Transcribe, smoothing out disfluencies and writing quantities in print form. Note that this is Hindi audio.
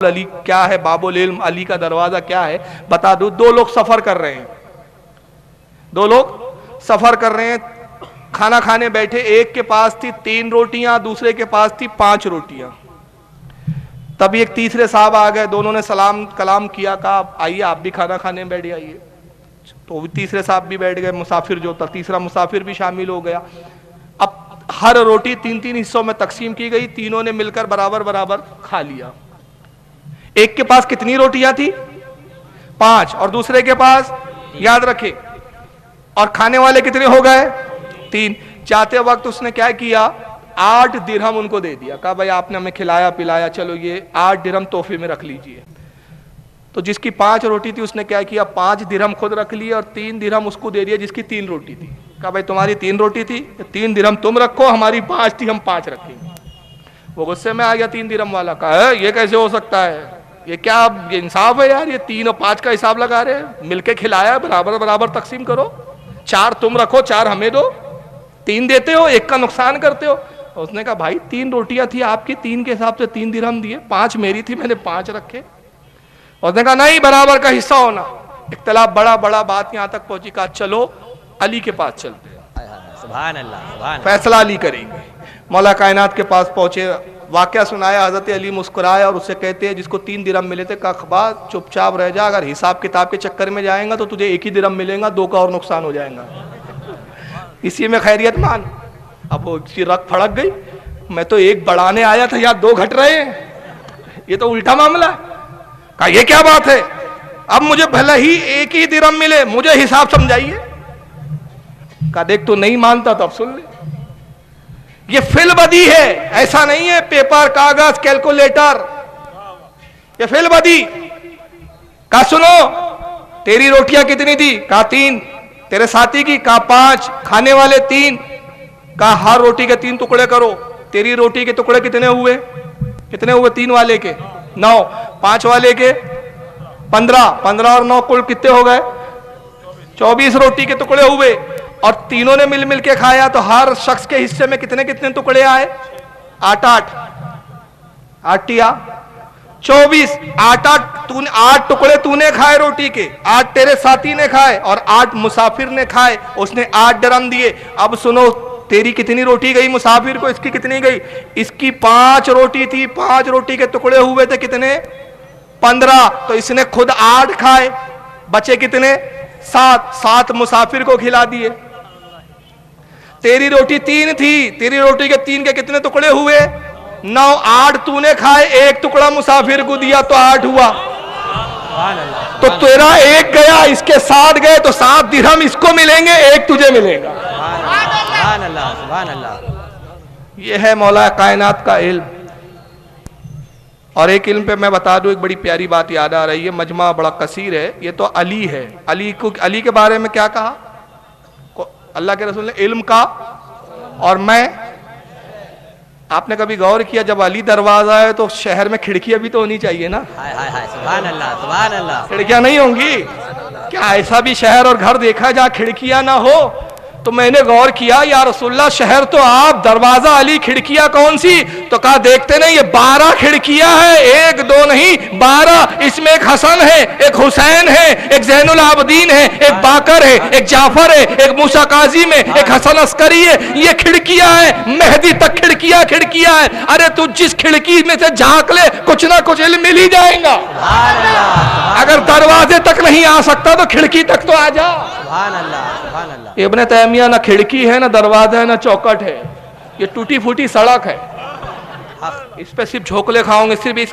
अली क्या है, बाबुल इल्म अली का दरवाजा क्या है बता दूं। दो लोग सफर कर रहे हैं, खाना खाने बैठे। एक के पास थी 3 रोटियां, दूसरे के पास थी 5 रोटियां। तभी एक तीसरे साहब आ गए, दोनों ने सलाम कलाम किया, कहा आइए आप भी खाना खाने में बैठ जाइए। तो तीसरे साहब भी बैठ गए, मुसाफिर जो था तीसरा मुसाफिर भी शामिल हो गया। अब हर रोटी 3-3 हिस्सों में तकसीम की गई, तीनों ने मिलकर बराबर बराबर खा लिया। एक के पास कितनी रोटियां थी? 5, और दूसरे के पास, याद रखे, और खाने वाले कितने हो गए? 3। जाते वक्त उसने क्या किया? 8 दिरहम उनको दे दिया, कहा भाई आपने हमें खिलाया पिलाया, चलो ये 8 दिरहम तोहफे में रख लीजिए। तो जिसकी 5 रोटी थी उसने क्या किया? 5 दिरहम खुद रख लिए और 3 दिरहम उसको दे दिया जिसकी 3 रोटी थी। कहा भाई तुम्हारी 3 रोटी थी, 3 दिरहम तुम रखो, हमारी 5 थी, हम 5 रखेंगे। वो गुस्से में आ गया 3 दिरहम वाला, कहा ये कैसे हो सकता है, ये क्या ये इंसाफ है यार, ये 3 और 5 का हिसाब लगा रहे हैं, मिलके खिलाया, बराबर बराबर तकसीम करो, 4 तुम रखो 4 हमें दो, 3 देते हो, 1 का नुकसान करते हो। उसने कहा भाई 3 रोटियां थी आपकी, 3 के हिसाब से 3 दिरहम दिए, 5 मेरी थी, मैंने 5 रखे। उसने कहा नहीं, बराबर का हिस्सा होना। इख्तिलाफ बड़ा बात यहां तक पहुंची, कहा चलो अली के पास चलते हैं, सुभान अल्लाह, फैसला अली करेंगे। मौला कायनात के पास पहुंचे, वाकया सुनाया, हजरत अली मुस्कुराया और उससे कहते हैं जिसको 3 दिरहम मिले थे, कहा खबा चुपचाप रह जा, अगर हिसाब किताब के चक्कर में जाएगा तो तुझे 1 ही दिरहम मिलेगा, 2 का और नुकसान हो जाएगा, इसी में खैरियत मान। अब वो रख फड़क गई, मैं तो 1 बढ़ाने आया था, यहाँ 2 घट रहे हैं, ये तो उल्टा मामला है। कहा ये क्या बात है, अब मुझे भले ही 1 ही दिरहम मिले, मुझे हिसाब समझाइए। कहा देख तो नहीं मानता तो अब सुन ले, ये फिलबदी है, ऐसा नहीं है पेपर कागज कैलकुलेटर, ये फिलबदी। कहा सुनो तेरी रोटियां कितनी थी? कहा 3। तेरे साथी की? कहा 5। खाने वाले 3। कहा हर रोटी के 3 टुकड़े करो। तेरी रोटी के टुकड़े कितने हुए? 3 वाले के 9, 5 वाले के 15, 15 और 9 कुल कितने हो गए? 24 रोटी के टुकड़े हुए, और तीनों ने मिल के खाया, तो हर शख्स के हिस्से में कितने टुकड़े आए? 8 8 24। 8 टुकड़े तूने खाए रोटी के, 8 तेरे साथी ने खाए और 8 मुसाफिर ने खाए, उसने 8 दिरहम दिए। अब सुनो तेरी कितनी रोटी गई मुसाफिर को, इसकी कितनी गई? इसकी 5 रोटी थी, 5 रोटी के टुकड़े हुए थे कितने? 15। तो इसने खुद 8 खाए, बचे कितने? 7 मुसाफिर को खिला दिए। तेरी रोटी 3 थी, तेरी रोटी के 3 के कितने टुकड़े हुए? 9। 8 तूने खाए, 1 टुकड़ा मुसाफिर को दिया, तो 8 हुआ। तो तेरा 1 गया, इसके 7 गए, तो 7 दिरहम इसको मिलेंगे, 1 तुझे मिलेगा। यह है मौला कायनात का इल्म। और एक इल्म पे मैं बता दूं, एक बड़ी प्यारी बात याद आ रही है, मजमा बड़ा कसीर है, ये तो अली है। अली के बारे में क्या कहा अल्लाह के रसूल ने? इल्म का और मैं। आपने कभी गौर किया जब अली दरवाजा है तो शहर में खिड़कियां भी तो होनी चाहिए ना? सुभान अल्लाह, सुभान अल्लाह। खिड़कियां नहीं होंगी क्या? ऐसा भी शहर और घर देखा जहां खिड़कियां ना हो? तो मैंने गौर किया, या रसूलल्लाह शहर तो आप, दरवाजा अली, खिड़कियां कौन सी? तो कहा देखते नहीं, ये 12 खिड़कियां हैं, 1 2 नहीं 12। इसमें एक हसन है, एक हुसैन है, एक जैनुल आबदीन है, एक बाकर है, एक जाफर है, एक मूसा काजिम है, एक हसन अस्करी है। ये खिड़कियां हैं, मेहदी तक खिड़कियां हैं। अरे तू जिस खिड़की में से झांक ले, कुछ ना कुछ इल्म मिल ही जाएगा। अगर दरवाजे तक नहीं आ सकता तो खिड़की तक तो आ जा। इब्ने तैमिया ना खिड़की है, ना दरवाजा है, ना चौखट है, ये टूटी फूटी सड़क है। इस पे सिर्फ झोंकले खाओगे, सिर्फ इस